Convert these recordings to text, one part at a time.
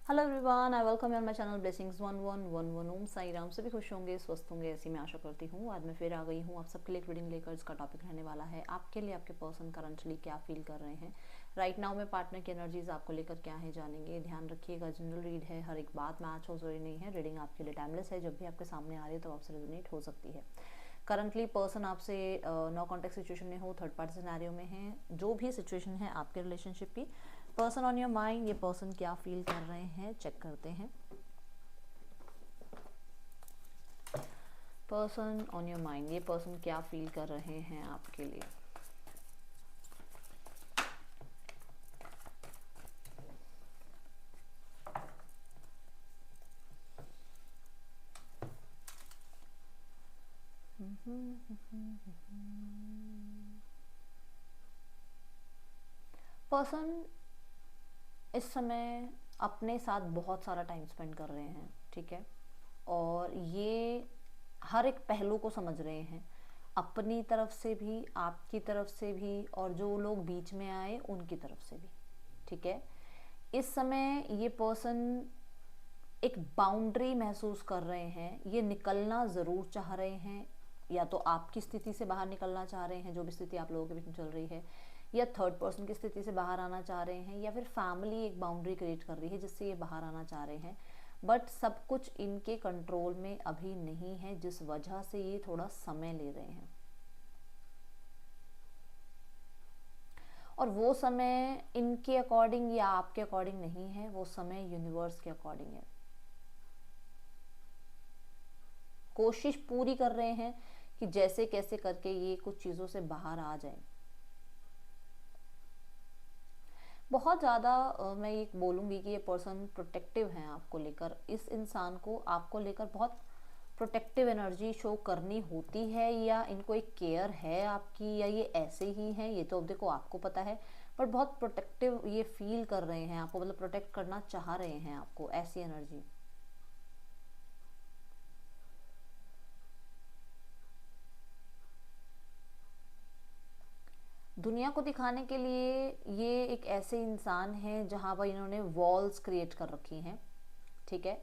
Hello everyone, I welcome you on my channel blessings 1111 ओम साई राम। सभी खुश होंगे, स्वस्थ होंगे, ऐसी मैं आशा करती हूँ। आज मैं फिर आ गई हूँ आप सबके लिए रीडिंग लेकर। इसका टॉपिक रहने वाला है आपके लिए आपके पर्सन करंटली क्या फील कर रहे हैं राइट नाउ में। पार्टनर की एनर्जीज आपको लेकर क्या है जानेंगे। ध्यान रखिएगा, जनरल रीड है, हर एक बात मैच हो जरूरी नहीं है। रीडिंग आपके लिए टाइमलेस है, जब भी आपके सामने आ रही है तो आपसे रेजोनेट हो सकती है। करंटली पर्सन आपसे नो कॉन्टेक्ट सिचुएशन में हो, थर्ड पार्टी सिनेरियो में है, जो भी सिचुएशन है आपके रिलेशनशिप की, पर्सन ऑन योर माइंड, ये पर्सन क्या फील कर रहे हैं चेक करते हैं। पर्सन ऑन योर माइंड, ये पर्सन क्या फील कर रहे हैं आपके लिए। पर्सन इस समय अपने साथ बहुत सारा टाइम स्पेंड कर रहे हैं, ठीक है, और ये हर एक पहलू को समझ रहे हैं, अपनी तरफ से भी, आपकी तरफ से भी, और जो लोग बीच में आए उनकी तरफ से भी, ठीक है। इस समय ये पर्सन एक बाउंड्री महसूस कर रहे हैं, ये निकलना ज़रूर चाह रहे हैं, या तो आपकी स्थिति से बाहर निकलना चाह रहे हैं, जो भी स्थिति आप लोगों के बीच में चल रही है, या थर्ड पर्सन की स्थिति से बाहर आना चाह रहे हैं, या फिर फैमिली एक बाउंड्री क्रिएट कर रही है जिससे ये बाहर आना चाह रहे हैं। बट सब कुछ इनके कंट्रोल में अभी नहीं है, जिस वजह से ये थोड़ा समय ले रहे हैं। और वो समय इनके अकॉर्डिंग या आपके अकॉर्डिंग नहीं है, वो समय यूनिवर्स के अकॉर्डिंग है। कोशिश पूरी कर रहे हैं कि जैसे कैसे करके ये कुछ चीज़ों से बाहर आ जाए। बहुत ज़्यादा मैं ये बोलूँगी कि ये पर्सन प्रोटेक्टिव हैं आपको लेकर। इस इंसान को आपको लेकर बहुत प्रोटेक्टिव एनर्जी शो करनी होती है, या इनको एक केयर है आपकी, या ये ऐसे ही हैं, ये तो अब देखो आपको पता है। पर बहुत प्रोटेक्टिव ये फील कर रहे हैं आपको, मतलब प्रोटेक्ट करना चाह रहे हैं आपको, ऐसी एनर्जी। दुनिया को दिखाने के लिए ये एक ऐसे इंसान हैं जहाँ पर इन्होंने वॉल्स क्रिएट कर रखी हैं, ठीक है।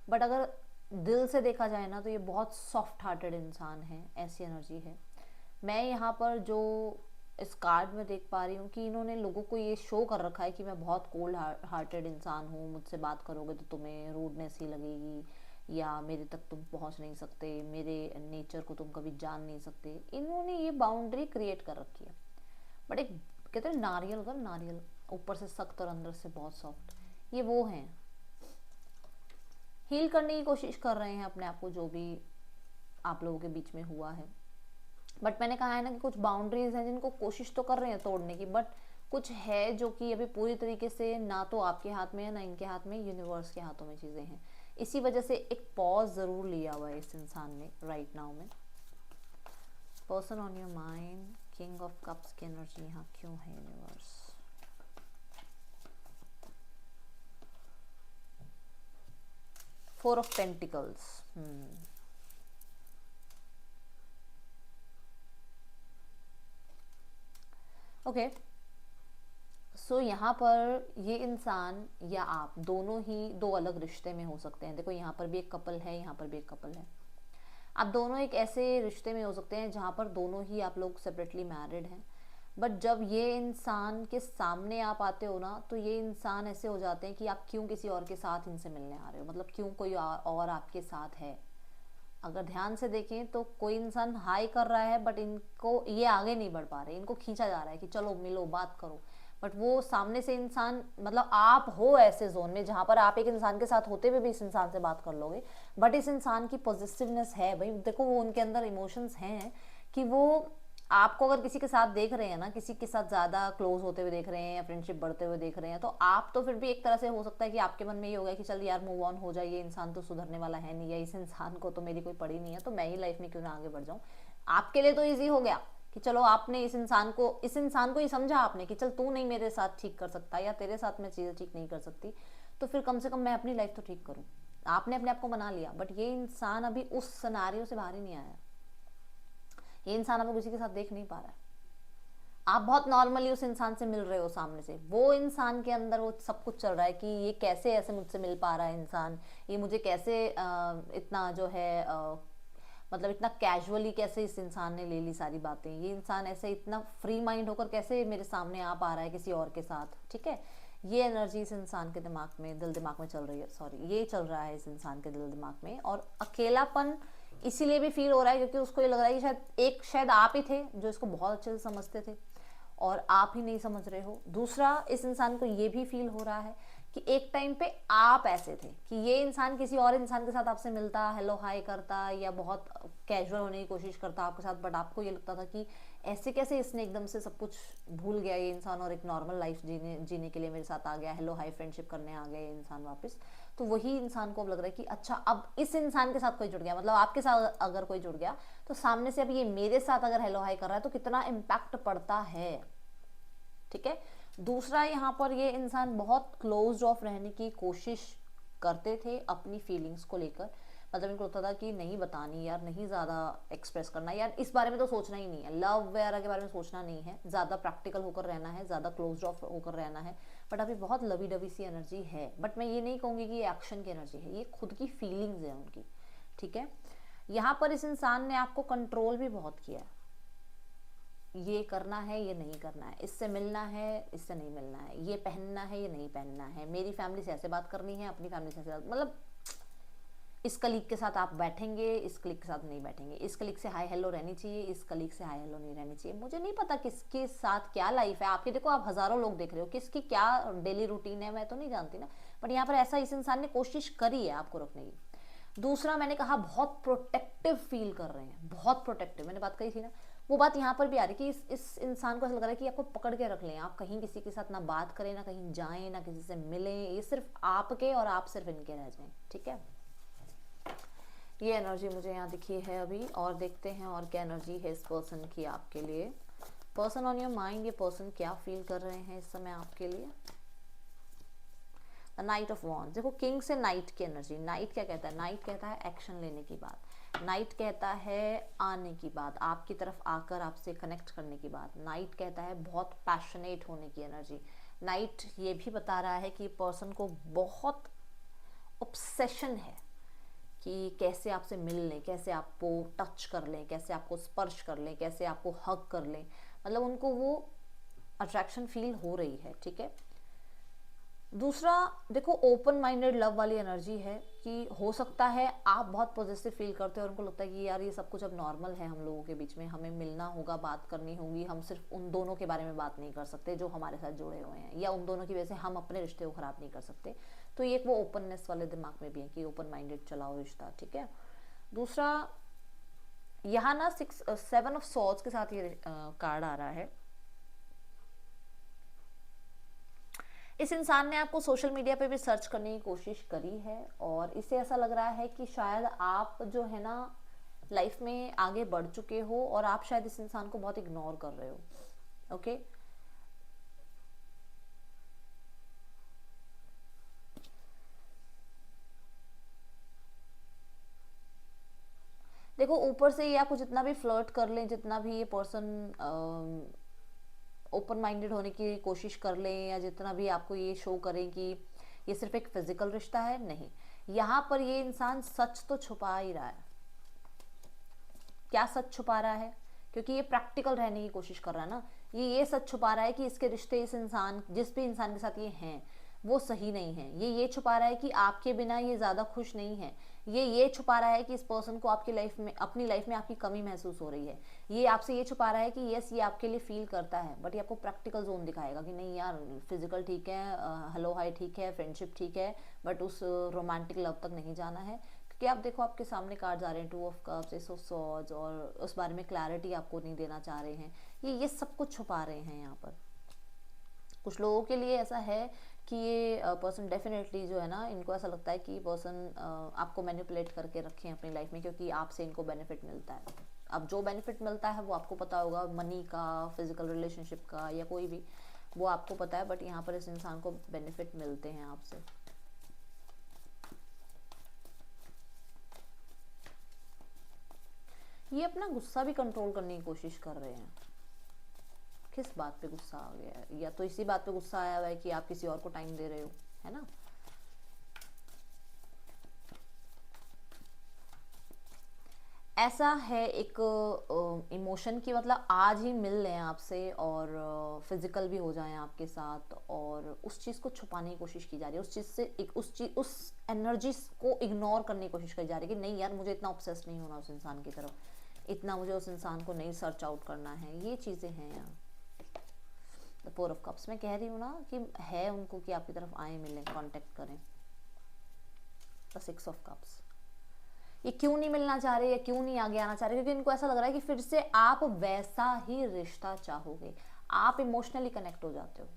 बट अगर दिल से देखा जाए ना तो ये बहुत सॉफ्ट हार्टेड इंसान है, ऐसी एनर्जी है। मैं यहाँ पर जो इस कार्ड में देख पा रही हूँ कि इन्होंने लोगों को ये शो कर रखा है कि मैं बहुत कोल्ड हार्टेड इंसान हूँ, मुझसे बात करोगे तो तुम्हें रूडनेस ही लगेगी, या मेरे तक तुम पहुँच नहीं सकते, मेरे नेचर को तुम कभी जान नहीं सकते। इन्होंने ये बाउंड्री क्रिएट कर रखी है। बट एक कहते हैं नारियल का, नारियल ऊपर से सख्त और अंदर से बहुत सॉफ्ट, ये वो हैं। हील करने की कोशिश कर रहे हैं अपने आप को, जो भी आप लोगों के बीच में हुआ है। बट मैंने कहा है ना कि कुछ बाउंड्रीज हैं जिनको कोशिश तो कर रहे हैं तोड़ने की, बट कुछ है जो कि अभी पूरी तरीके से ना तो आपके हाथ में है ना इनके हाथ में, यूनिवर्स के हाथों में चीज़ें हैं। इसी वजह से एक पॉज ज़रूर लिया हुआ है इस इंसान ने राइट नाउ में। Person on your mind, king of cups की एनर्जी यहाँ क्यों है universe. Four of pentacles, okay. So यहाँ पर ये इंसान या आप दोनों ही दो अलग रिश्ते में हो सकते हैं। देखो यहाँ पर भी एक कपल है, यहाँ पर भी एक कपल है। आप दोनों एक ऐसे रिश्ते में हो सकते हैं जहाँ पर दोनों ही आप लोग सेपरेटली मैरिड हैं। बट जब ये इंसान के सामने आप आते हो ना, तो ये इंसान ऐसे हो जाते हैं कि आप क्यों किसी और के साथ इनसे मिलने आ रहे हो, मतलब क्यों कोई और आपके साथ है। अगर ध्यान से देखें तो कोई इंसान हाई कर रहा है, बट इनको ये आगे नहीं बढ़ पा रहे, इनको खींचा जा रहा है कि चलो मिलो बात करो। बट वो सामने से इंसान, मतलब आप हो ऐसे जोन में जहां पर आप एक इंसान के साथ होते हुए भी इस इंसान से बात कर लोगे, बट इस इंसान की पॉजिटिवनेस है भाई। देखो वो उनके अंदर इमोशंस हैं कि वो आपको अगर किसी के साथ देख रहे हैं ना, किसी के साथ ज़्यादा क्लोज होते हुए देख रहे हैं या फ्रेंडशिप बढ़ते हुए देख रहे हैं, तो आप तो फिर भी एक तरह से हो सकता है कि आपके मन में ये होगा कि चल यार मूव ऑन हो जाए, ये इंसान तो सुधरने वाला है नहीं, या इस इंसान को तो मेरी कोई पड़ी नहीं है, तो मैं ही लाइफ में क्यों ना आगे बढ़ जाऊँ। आपके लिए तो ईजी हो गया कि चलो आपने इस इंसान को ही समझा आपने कि चल तू नहीं मेरे साथ ठीक कर सकता, या तेरे साथ मैं चीज़ें ठीक नहीं कर सकती, तो फिर कम से कम मैं अपनी लाइफ तो ठीक करूँ। आपने अपने आप को बना लिया। बट ये इंसान अभी उस सिनेरियो से बाहर ही नहीं आया। ये इंसान अभी किसी के साथ देख नहीं पा रहा है। आप बहुत नॉर्मली उस इंसान से मिल रहे हो सामने से, वो इंसान के अंदर वो सब कुछ चल रहा है कि ये कैसे ऐसे मुझसे मिल पा रहा है इंसान, ये मुझे कैसे इतना जो है मतलब इतना कैजुअली कैसे इस इंसान ने ले ली सारी बातें, ये इंसान ऐसे इतना फ्री माइंड होकर कैसे मेरे सामने आ पा रहा है किसी और के साथ, ठीक है। ये एनर्जी इस इंसान के दिमाग में, दिल दिमाग में चल रही है, सॉरी, ये चल रहा है इस इंसान के दिल दिमाग में। और अकेलापन इसीलिए भी फील हो रहा है क्योंकि उसको ये लग रहा है कि शायद आप ही थे जो इसको बहुत अच्छे से समझते थे और आप ही नहीं समझ रहे हो। दूसरा, इस इंसान को ये भी फील हो रहा है कि एक टाइम पे आप ऐसे थे कि ये इंसान किसी और इंसान के साथ आपसे मिलता, हेलो हाय करता या बहुत कैजुअल होने की कोशिश करता आपके साथ, बट आपको ये लगता था कि ऐसे कैसे इसने एकदम से सब कुछ भूल गया ये इंसान और एक नॉर्मल लाइफ जीने के लिए मेरे साथ आ गया, हेलो हाय फ्रेंडशिप करने आ गया ये इंसान वापस। तो वही इंसान को अब लग रहा है कि अच्छा अब इस इंसान के साथ कोई जुड़ गया, मतलब आपके साथ अगर कोई जुड़ गया तो सामने से अब ये मेरे साथ अगर हेलो हाय कर रहा है तो कितना इम्पैक्ट पड़ता है, ठीक है। दूसरा, यहाँ पर ये इंसान बहुत क्लोज ऑफ रहने की कोशिश करते थे अपनी फीलिंग्स को लेकर, मतलब इनको लगता था कि नहीं बतानी यार, नहीं ज़्यादा एक्सप्रेस करना यार, इस बारे में तो सोचना ही नहीं है, लव वगैरह के बारे में सोचना नहीं है, ज़्यादा प्रैक्टिकल होकर रहना है, ज़्यादा क्लोज ऑफ होकर रहना है। बट अभी बहुत लवी डवी सी एनर्जी है, बट मैं ये नहीं कहूँगी कि ये एक्शन की एनर्जी है, ये खुद की फीलिंग्स है उनकी, ठीक है। यहाँ पर इस इंसान ने आपको कंट्रोल भी बहुत किया है, ये करना है ये नहीं करना है, इससे मिलना है इससे नहीं मिलना है, ये पहनना है ये नहीं पहनना है, मेरी फैमिली से ऐसे बात करनी है, अपनी फैमिली से ऐसे बात, मतलब इस कलीग के साथ आप बैठेंगे, इस कलीग के साथ नहीं बैठेंगे, इस कलीग से हाय हेलो रहनी चाहिए, इस कलीग से हाय हेलो नहीं रहनी चाहिए। मुझे नहीं पता किसके साथ क्या लाइफ है आपकी, देखो आप हजारों लोग देख रहे हो, किसकी क्या डेली रूटीन है मैं तो नहीं जानती ना, बट यहाँ पर ऐसा इस इंसान ने कोशिश करी है आपको रखने की। दूसरा, मैंने कहा बहुत प्रोटेक्टिव फील कर रहे हैं, बहुत प्रोटेक्टिव, मैंने बात कही थी ना, वो बात यहाँ पर भी आ रही है कि इस इंसान को ऐसा लग रहा है कि आपको पकड़ के रख लें, आप कहीं किसी के साथ ना बात करें, ना कहीं जाएं, ना किसी से मिलें, ये सिर्फ आपके और आप सिर्फ इनके रह जाएं, ठीक है। ये एनर्जी मुझे यहाँ दिखी है अभी, और देखते हैं और क्या एनर्जी है इस पर्सन की आपके लिए। पर्सन ऑन योर माइंड, ये पर्सन क्या फील कर रहे हैं इस समय आपके लिए। द नाइट ऑफ वॉन्ड्स, देखो किंग से नाइट की एनर्जी। नाइट क्या कहता है? नाइट कहता है एक्शन लेने की बात, नाइट कहता है आने की बात, आपकी तरफ आकर आपसे कनेक्ट करने की बात। नाइट कहता है बहुत पैशनेट होने की एनर्जी। नाइट ये भी बता रहा है कि पर्सन को बहुत ऑब्सेशन है कि कैसे आपसे मिल लें, कैसे आपको टच कर लें, कैसे आपको स्पर्श कर लें, कैसे आपको हग कर लें, मतलब उनको वो अट्रैक्शन फील हो रही है, ठीक है। दूसरा, देखो ओपन माइंडेड लव वाली एनर्जी है कि हो सकता है आप बहुत पॉजिटिव फील करते हो और उनको लगता है कि यार ये सब कुछ अब नॉर्मल है हम लोगों के बीच में, हमें मिलना होगा, बात करनी होगी, हम सिर्फ उन दोनों के बारे में बात नहीं कर सकते जो हमारे साथ जुड़े हुए हैं, या उन दोनों की वजह से हम अपने रिश्ते को ख़राब नहीं कर सकते। तो ये एक वो ओपननेस वाले दिमाग में भी है कि ओपन माइंडेड चलाओ रिश्ता, ठीक है। दूसरा, यहाँ ना 7 ऑफ सॉर्ड्स के साथ ये कार्ड आ रहा है। इस इंसान ने आपको सोशल मीडिया पे भी सर्च करने की कोशिश करी है और इसे ऐसा लग रहा है कि शायद आप जो है ना लाइफ में आगे बढ़ चुके हो और आप शायद इस इंसान को बहुत इग्नोर कर रहे हो, ओके। देखो ऊपर से ये आपको जितना भी फ्लर्ट कर लें, जितना भी ये पर्सन ओपन माइंडेड होने की कोशिश कर लें, या जितना भी आपको ये शो करें कि ये सिर्फ एक फिजिकल रिश्ता है, नहीं, यहाँ पर ये इंसान सच तो छुपा ही रहा है। क्या सच छुपा रहा है? क्योंकि ये प्रैक्टिकल रहने की कोशिश कर रहा है ना, ये सच छुपा रहा है कि इसके रिश्ते इस इंसान, जिस भी इंसान के साथ ये हैं, वो सही नहीं है। ये छुपा रहा है कि आपके बिना ये ज़्यादा खुश नहीं है। ये छुपा रहा है कि इस पर्सन को आपकी लाइफ में, अपनी लाइफ में आपकी कमी महसूस हो रही है। ये आपसे ये छुपा रहा है कि यस ये आपके लिए फील करता है, बट ये आपको प्रैक्टिकल जोन दिखाएगा कि नहीं यार, फिजिकल ठीक है, हेलो हाई ठीक है, फ्रेंडशिप ठीक है, बट उस रोमांटिक लव तक नहीं जाना है। कि आप देखो आपके सामने कार्ड्स आ रहे हैं, 2 of cups, S of swords, और उस बारे में क्लैरिटी आपको नहीं देना चाह रहे हैं। ये सब कुछ छुपा रहे हैं यहाँ पर। कुछ लोगों के लिए ऐसा है कि ये पर्सन डेफिनेटली जो है ना, इनको ऐसा लगता है कि ये पर्सन आपको मैनिपुलेट करके रखें अपनी लाइफ में, क्योंकि आपसे इनको बेनिफिट मिलता है। अब जो बेनिफिट मिलता है वो आपको पता होगा, मनी का, फिजिकल रिलेशनशिप का, या कोई भी, वो आपको पता है, बट यहाँ पर इस इंसान को बेनिफिट मिलते हैं आपसे। ये अपना गुस्सा भी कंट्रोल करने की कोशिश कर रहे हैं। किस बात पे गुस्सा आ गया है? या तो इसी बात पे गुस्सा आया हुआ है कि आप किसी और को टाइम दे रहे हो, है ना। ऐसा है एक इमोशन की मतलब आज ही मिल लें आपसे और फिजिकल भी हो जाएं आपके साथ, और उस चीज़ को छुपाने की कोशिश की जा रही है, उस चीज़ से उस एनर्जी को इग्नोर करने की कोशिश की जा रही है कि नहीं यार मुझे इतना ऑब्सेस नहीं होना उस इंसान की तरफ, इतना मुझे उस इंसान को नहीं सर्च आउट करना है। ये चीज़ें हैं यहाँ द फोर ऑफ कप्स। मैं कह रही हूँ ना कि है उनको कि आपकी तरफ आए, मिलें, कांटेक्ट करें। द सिक्स ऑफ कप्स, ये क्यों नहीं मिलना चाह रहे या क्यों नहीं आगे आना चाह रहे, क्योंकि इनको ऐसा लग रहा है कि फिर से आप वैसा ही रिश्ता चाहोगे। आप इमोशनली कनेक्ट हो जाते हो,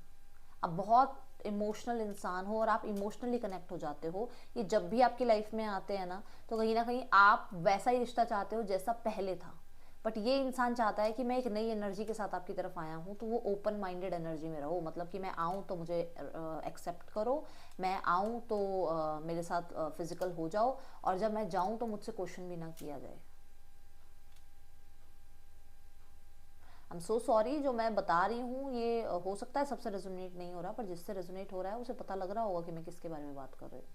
आप बहुत इमोशनल इंसान हो और आप इमोशनली कनेक्ट हो जाते हो। ये जब भी आपकी लाइफ में आते हैं ना कहीं आप वैसा ही रिश्ता चाहते हो जैसा पहले था। बट ये इंसान चाहता है कि मैं एक नई एनर्जी के साथ आपकी तरफ आया हूँ, तो वो ओपन माइंडेड एनर्जी में रहो, मतलब कि मैं आऊँ तो मुझे एक्सेप्ट करो, मैं आऊँ तो मेरे साथ फिजिकल हो जाओ, और जब मैं जाऊँ तो मुझसे क्वेश्चन भी ना किया जाए। आई एम सो सॉरी, जो मैं बता रही हूँ ये हो सकता है सबसे रेजोनेट नहीं हो रहा, पर जिससे रेजोनेट हो रहा है उसे पता लग रहा होगा कि मैं किसके बारे में बात कर रही हूँ।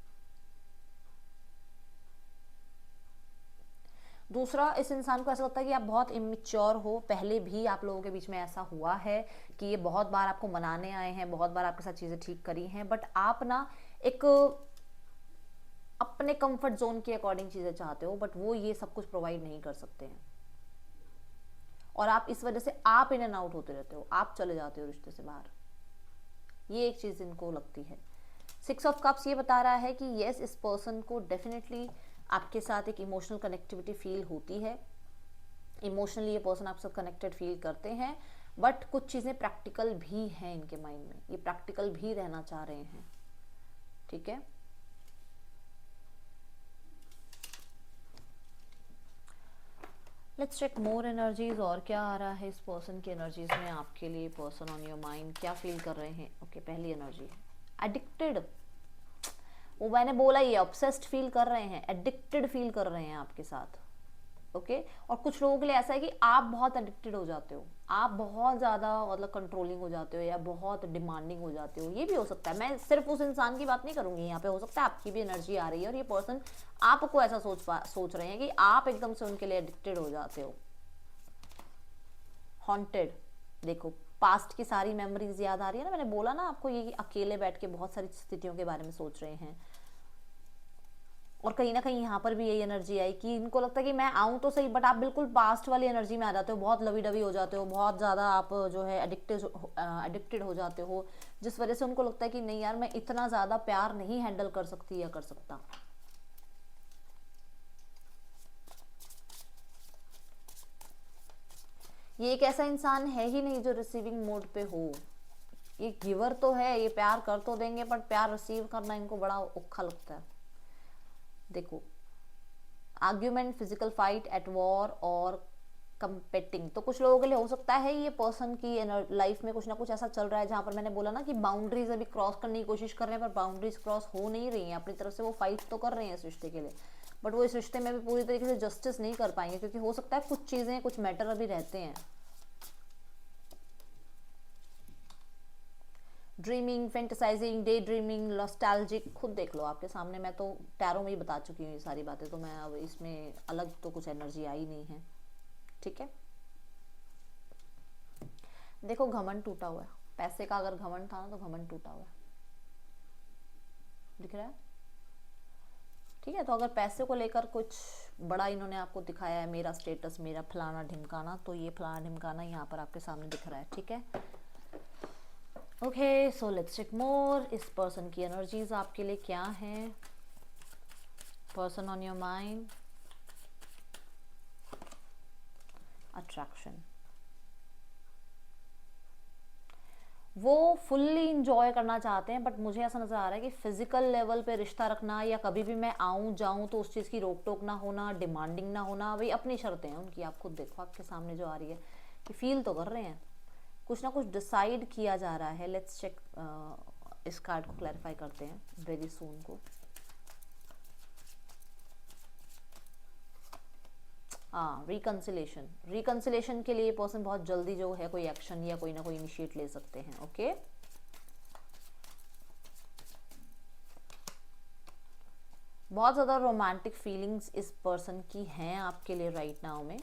दूसरा, इस इंसान को ऐसा लगता है कि आप बहुत इमेच्योर हो, पहले भी आप लोगों के बीच में ऐसा हुआ है कि ये बहुत बार आपको मनाने आए हैं, बहुत बार आपके साथ चीज़ें ठीक करी हैं, बट आप ना एक अपने कंफर्ट जोन के अकॉर्डिंग चीज़ें चाहते हो, बट वो ये सब कुछ प्रोवाइड नहीं कर सकते हैं, और आप इस वजह से आप इन एंड आउट होते रहते हो, आप चले जाते हो रिश्ते से बाहर। ये एक चीज़ इनको लगती है। सिक्स ऑफ कप्स ये बता रहा है कि यस, इस पर्सन को डेफिनेटली आपके साथ एक इमोशनल कनेक्टिविटी फील होती है, इमोशनली ये पर्सन आपसे कनेक्टेड फील करते हैं, बट कुछ चीज़ें प्रैक्टिकल भी हैं इनके माइंड में, ये प्रैक्टिकल भी रहना चाह रहे हैं। ठीक है, लेट्स चेक मोर एनर्जीज, और क्या आ रहा है इस पर्सन की एनर्जीज में आपके लिए। पर्सन ऑन योर माइंड क्या फील कर रहे हैं। ओके, पहली एनर्जी एडिक्टेड, वो मैंने बोला ही, ऑब्सेस्ड फील कर रहे हैं, एडिक्टेड फील कर रहे हैं आपके साथ। ओके, और कुछ लोगों के लिए ऐसा है कि आप बहुत एडिक्टेड हो जाते हो, आप बहुत ज़्यादा मतलब कंट्रोलिंग हो जाते हो या बहुत डिमांडिंग हो जाते हो, ये भी हो सकता है। मैं सिर्फ उस इंसान की बात नहीं करूंगी यहाँ पे, हो सकता है आपकी भी एनर्जी आ रही है और ये पर्सन आपको ऐसा सोच रहे हैं कि आप एकदम से उनके लिए एडिक्टेड हो जाते हो। हॉन्टेड, देखो पास्ट की सारी मेमोरीज याद आ रही है ना, मैंने बोला ना आपको ये अकेले बैठ के बहुत सारी स्थितियों के बारे में सोच रहे हैं, और कहीं ना कहीं यहाँ पर भी यही एनर्जी आई कि इनको लगता है कि मैं आऊँ तो सही, बट आप बिल्कुल पास्ट वाली एनर्जी में आ जाते हो, बहुत लवी डवी हो जाते हो, बहुत ज़्यादा आप जो है एडिक्टेड हो जाते हो, जिस वजह से उनको लगता है कि नहीं यार मैं इतना ज़्यादा प्यार नहीं हैंडल कर सकती या कर सकता। ये एक ऐसा इंसान है ही नहीं जो रिसीविंग मोड पे हो, ये गिवर तो है, ये प्यार कर तो देंगे, बट प्यार रिसीव करना इनको बड़ा औखा लगता है। देखो, argument, physical fight, at war और कंपेटिंग, तो कुछ लोगों के लिए हो सकता है ये पर्सन की लाइफ में कुछ ना कुछ ऐसा चल रहा है जहां पर मैंने बोला ना कि बाउंड्रीज अभी क्रॉस करने की कोशिश कर रहे हैं, पर बाउंड्रीज क्रॉस हो नहीं रही हैं, अपनी तरफ से वो फाइट तो कर रहे हैं इस रिश्ते के लिए, बट वो इस रिश्ते में भी पूरी तरीके से जस्टिस नहीं कर पाएंगे, क्योंकि हो सकता है कुछ चीज़ें, कुछ मैटर अभी रहते हैं। ड्रीमिंग, फेंटिसाइजिंग, डे ड्रीमिंग, नॉस्टैल्जिक, खुद देख लो आपके सामने, मैं तो टैरो में ही बता चुकी हूँ ये सारी बातें, तो मैं अब इसमें अलग तो कुछ एनर्जी आई नहीं है। ठीक है, देखो घमंड टूटा हुआ है, पैसे का अगर घमंड था ना तो घमंड टूटा हुआ है, दिख रहा है। ठीक है, तो अगर पैसे को लेकर कुछ बड़ा इन्होंने आपको दिखाया है, मेरा स्टेटस, मेरा फलाना ढिमकाना, तो ये फलाना ढिमकाना यहाँ पर आपके सामने दिख रहा है। ठीक है, ओके, सो लेट्स चेक मोर, इस पर्सन की एनर्जीज आपके लिए क्या है। Person on your mind, attraction, वो फुल्ली इंजॉय करना चाहते हैं, बट मुझे ऐसा नज़र आ रहा है कि फिजिकल लेवल पे रिश्ता रखना या कभी भी मैं आऊँ जाऊँ तो उस चीज़ की रोक टोक ना होना, डिमांडिंग ना होना, भाई अपनी शर्तें हैं उनकी, आप खुद देखो आपके सामने जो आ रही है कि फील तो कर रहे हैं, कुछ ना कुछ डिसाइड किया जा रहा है। लेट्स चेक, इस कार्ड को क्लैरिफाई करते हैं वेरी सून को। हाँ, रिकंसिलेशन, रिकंसिलेशन के लिए पर्सन बहुत जल्दी जो है कोई एक्शन या कोई ना कोई इनिशिएट ले सकते हैं। ओके, बहुत ज़्यादा रोमांटिक फीलिंग्स इस पर्सन की हैं आपके लिए राइट नाउ में,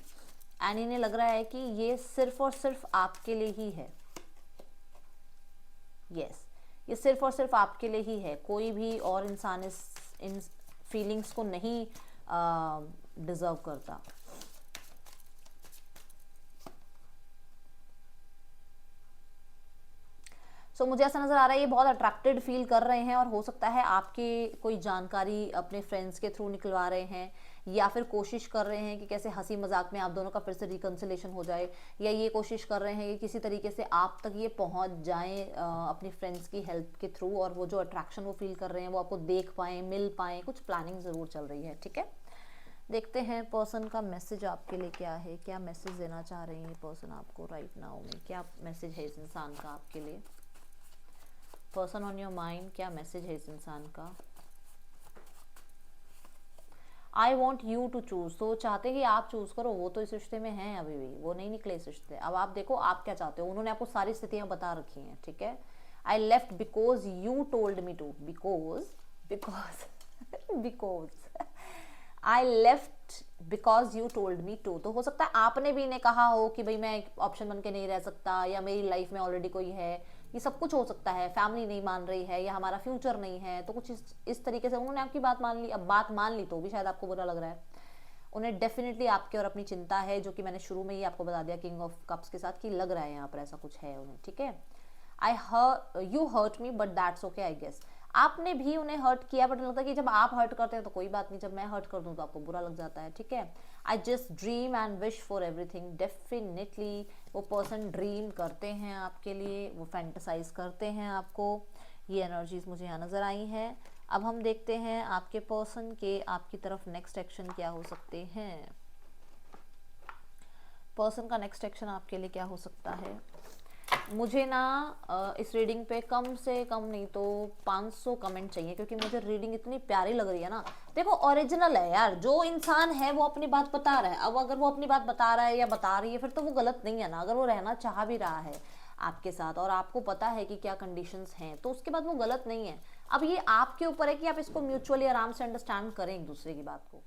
एंड इन्हें लग रहा है कि ये सिर्फ और सिर्फ आपके लिए ही है। यस, ये सिर्फ और सिर्फ आपके लिए ही है, कोई भी और इंसान इन फीलिंग्स को नहीं डिजर्व करता। सो मुझे ऐसा नज़र आ रहा है ये बहुत अट्रैक्टेड फील कर रहे हैं, और हो सकता है आपकी कोई जानकारी अपने फ्रेंड्स के थ्रू निकलवा रहे हैं, या फिर कोशिश कर रहे हैं कि कैसे हंसी मजाक में आप दोनों का फिर से रिकंसिलेशन हो जाए, या ये कोशिश कर रहे हैं कि किसी तरीके से आप तक ये पहुंच जाएं अपनी फ्रेंड्स की हेल्प के थ्रू, और वो जो अट्रैक्शन वो फील कर रहे हैं वो आपको देख पाएँ, मिल पाएँ, कुछ प्लानिंग ज़रूर चल रही है। ठीक है, देखते हैं पर्सन का मैसेज आपके लिए क्या है, क्या मैसेज देना चाह रहे हैं पर्सन आपको राइट नाउ में, क्या मैसेज है इस इंसान का आपके लिए। पर्सन ऑन योर माइंड, क्या मैसेज है इस इंसान का। I want you to choose, तो चाहते हैं कि आप चूज करो, वो तो इस रिश्ते में हैं अभी भी, वो नहीं निकले इस रिश्ते। अब आप देखो आप क्या चाहते हो, उन्होंने आपको सारी स्थितियां बता रखी हैं। ठीक है, I left because you told me to, because because because I left because you told me to. तो हो सकता है आपने भी इन्हें कहा हो कि भाई मैं एक ऑप्शन बन के नहीं रह सकता, या मेरी लाइफ में ऑलरेडी कोई है, ये सब कुछ हो सकता है, फैमिली नहीं मान रही है, या हमारा फ्यूचर नहीं है, तो कुछ इस तरीके से उन्होंने आपकी बात मान ली। अब बात मान ली तो भी शायद आपको बुरा लग रहा है, उन्हें डेफिनेटली आपके और अपनी चिंता है, जो कि मैंने शुरू में ही आपको बता दिया किंग ऑफ कप्स के साथ, कि लग रहा है यहाँ पर ऐसा कुछ है उन्हें। ठीक है, you hurt me but that's okay I guess, आपने भी उन्हें हर्ट किया, बट लगता है कि जब आप हर्ट करते हैं तो कोई बात नहीं, जब मैं हर्ट कर दूं तो आपको बुरा लग जाता है। ठीक है, I just dream and wish for everything, definitely वो पर्सन ड्रीम करते हैं आपके लिए, वो फैंटेसाइज करते हैं आपको, ये एनर्जीज मुझे यहाँ नजर आई हैं। अब हम देखते हैं आपके पर्सन के आपकी तरफ नेक्स्ट एक्शन क्या हो सकते हैं। पर्सन का नेक्स्ट एक्शन आपके लिए क्या हो सकता है। मुझे ना इस रीडिंग पे कम से कम नहीं तो 500 कमेंट चाहिए, क्योंकि मुझे रीडिंग इतनी प्यारी लग रही है ना। देखो ओरिजिनल है यार, जो इंसान है वो अपनी बात बता रहा है। अब अगर वो अपनी बात बता रहा है या बता रही है फिर तो वो गलत नहीं है ना। अगर वो रहना चाह भी रहा है आपके साथ और आपको पता है कि क्या कंडीशंस हैं, तो उसके बाद वो गलत नहीं है। अब ये आपके ऊपर है कि आप इसको म्यूचुअली आराम से अंडरस्टैंड करें एक दूसरे की बात को।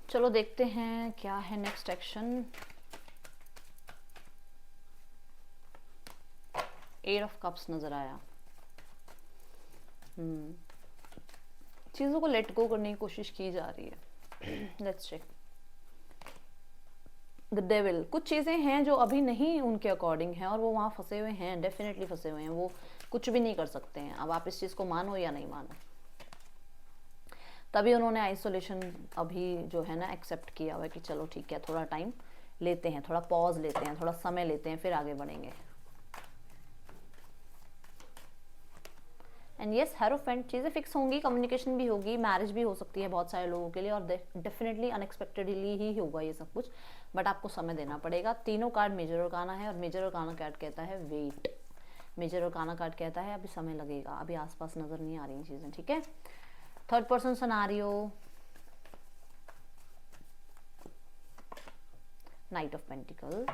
चलो देखते हैं क्या है next action. Eight of cups नजर आया। चीजों को लेट गो करने की कोशिश की जा रही है। Let's check the devil. कुछ चीजें हैं जो अभी नहीं उनके अकॉर्डिंग हैं और वो वहां फंसे हुए हैं, डेफिनेटली फंसे हुए हैं, वो कुछ भी नहीं कर सकते हैं। अब आप इस चीज को मानो या नहीं मानो, तभी उन्होंने आइसोलेशन अभी जो है ना एक्सेप्ट किया हुआ है कि चलो ठीक है, थोड़ा टाइम लेते हैं, थोड़ा पॉज लेते हैं, थोड़ा समय लेते हैं, फिर आगे बढ़ेंगे। एंड येस, हेरोफेंट, चीज़ें फिक्स होंगी, कम्युनिकेशन भी होगी, मैरिज भी हो सकती है बहुत सारे लोगों के लिए, और डेफिनेटली अनएक्सपेक्टेडली ही होगा ये सब कुछ, बट आपको समय देना पड़ेगा। तीनों कार्ड मेजर अरकाना है, और मेजर अरकाना कार्ड कहता है वेट। मेजर अरकाना कार्ड कहता है अभी समय लगेगा, अभी आसपास नजर नहीं आ रही चीज़ें। ठीक है, third person scenario, night of pentacle.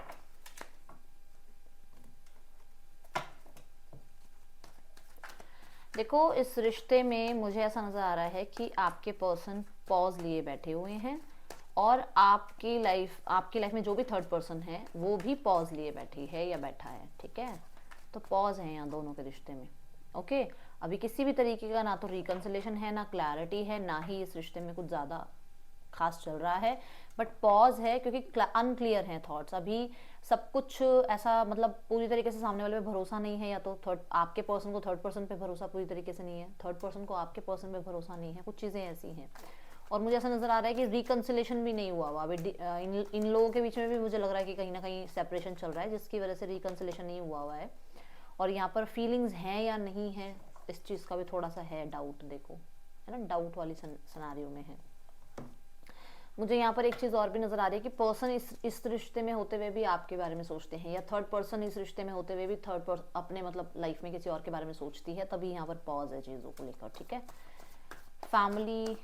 देखो इस रिश्ते में मुझे ऐसा नजर आ रहा है कि आपके पर्सन पॉज लिए बैठे हुए हैं, और आपकी लाइफ में जो भी थर्ड पर्सन है वो भी पॉज लिए बैठी है या बैठा है। ठीक है, तो पॉज है यहाँ दोनों के रिश्ते में। ओके, अभी किसी भी तरीके का ना तो रिकंसिलेशन है, ना क्लैरिटी है, ना ही इस रिश्ते में कुछ ज़्यादा खास चल रहा है, बट पॉज है क्योंकि अनक्लियर है थॉट्स। अभी सब कुछ ऐसा मतलब पूरी तरीके से सामने वाले पे भरोसा नहीं है, या तो थर्ड आपके पर्सन को थर्ड पर्सन पे भरोसा पूरी तरीके से नहीं है, थर्ड पर्सन को आपके पर्सन पे भरोसा नहीं है, कुछ चीज़ें ऐसी हैं। और मुझे ऐसा नजर आ रहा है कि रिकंसिलेशन भी नहीं हुआ हुआ अभी इन लोगों के बीच में भी। मुझे लग रहा है कि कहीं ना कहीं सेपरेशन चल रहा है, जिसकी वजह से रिकंसिलेशन नहीं हुआ हुआ है। और यहाँ पर फीलिंग्स हैं या नहीं है, इस चीज़ का भी थोड़ा सा है डाउट। देखो है ना, डाउट वाली सिनेरियो में है। मुझे यहाँ पर एक चीज़ और भी नजर आ रही है कि पर्सन इस रिश्ते में होते हुए भी आपके बारे में सोचते हैं, या थर्ड पर्सन इस रिश्ते में होते हुए भी थर्ड पर्सन अपने मतलब लाइफ में किसी और के बारे में सोचती है, तभी यहाँ पर पॉज है चीज़ों को लेकर। ठीक है, फैमिली,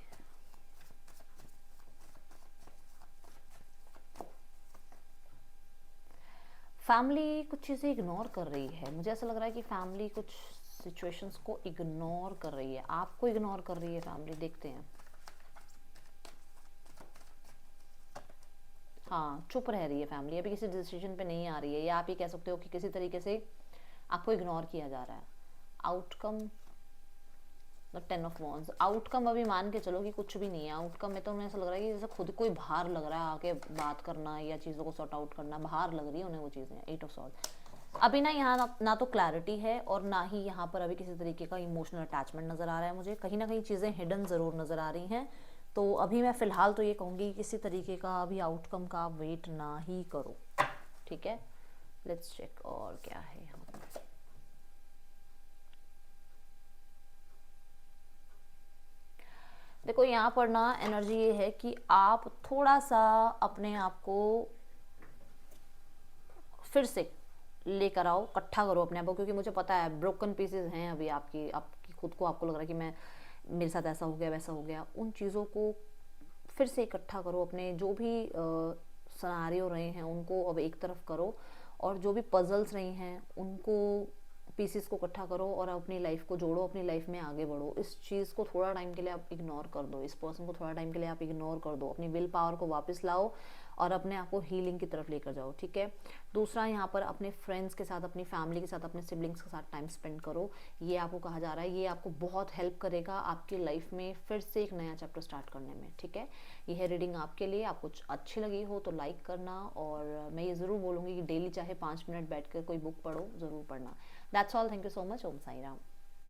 फैमिली कुछ चीज़ें इग्नोर कर रही है, मुझे ऐसा लग रहा है कि फैमिली कुछ सिचुएशंस को इग्नोर कर रही है, आपको इग्नोर कर रही है फैमिली। देखते हैं। हाँ, चुप रह रही है फैमिली, अभी किसी डिसीजन पे नहीं आ रही है, या आप ये कह सकते हो कि किसी तरीके से आपको इग्नोर किया जा रहा है। Outcome, the 10 of wands. Outcome अभी मान के चलो कि कुछ भी नहीं है। आउटकम में तो उन्हें ऐसा लग रहा है कि जैसे खुद कोई बाहर लग रहा है, आके बात करना या चीज़ों को सॉर्ट आउट करना, बाहर लग रही है उन्हें वो चीज़ें। 8 ऑफ सॉर्ड। अभी ना यहाँ ना तो क्लैरिटी है और ना ही यहाँ पर अभी किसी तरीके का इमोशनल अटैचमेंट नज़र आ रहा है मुझे। कहीं ना कहीं चीज़ें हिडन ज़रूर नज़र आ रही हैं। तो अभी मैं फ़िलहाल तो ये कहूँगी किसी तरीके का अभी आउटकम का वेट ना ही करो, ठीक है। लेट्स चेक और क्या है यहाँ पर। देखो यहाँ पर ना एनर्जी ये है कि आप थोड़ा सा अपने आप को फिर से लेकर आओ, इकट्ठा करो अपने आप को, क्योंकि मुझे पता है ब्रोकन पीसेस हैं अभी आपकी खुद को, आपको लग रहा है कि मैं, मेरे साथ ऐसा हो गया वैसा हो गया। उन चीज़ों को फिर से इकट्ठा करो, अपने जो भी सिनेरियो रहे हैं उनको अब एक तरफ करो, और जो भी पजल्स रही हैं उनको, पीसेस को इकट्ठा करो और अपनी लाइफ को जोड़ो, अपनी लाइफ में आगे बढ़ो। इस चीज़ को थोड़ा टाइम के लिए आप इग्नोर कर दो, इस पर्सन को थोड़ा टाइम के लिए आप इग्नोर कर दो, अपनी विल पावर को वापस लाओ और अपने आप को हीलिंग की तरफ लेकर जाओ, ठीक है। दूसरा, यहाँ पर अपने फ्रेंड्स के साथ, अपनी फैमिली के साथ, अपने सिबलिंग्स के साथ टाइम स्पेंड करो, ये आपको कहा जा रहा है। ये आपको बहुत हेल्प करेगा आपकी लाइफ में फिर से एक नया चैप्टर स्टार्ट करने में, ठीक है। ये है रीडिंग आपके लिए। आपको कुछ अच्छी लगी हो तो लाइक करना, और मैं ये ज़रूर बोलूँगी कि डेली चाहे 5 मिनट बैठ कर कोई बुक पढ़ो, ज़रूर पढ़ना। That's all, thank you so much. Om Sai Ram.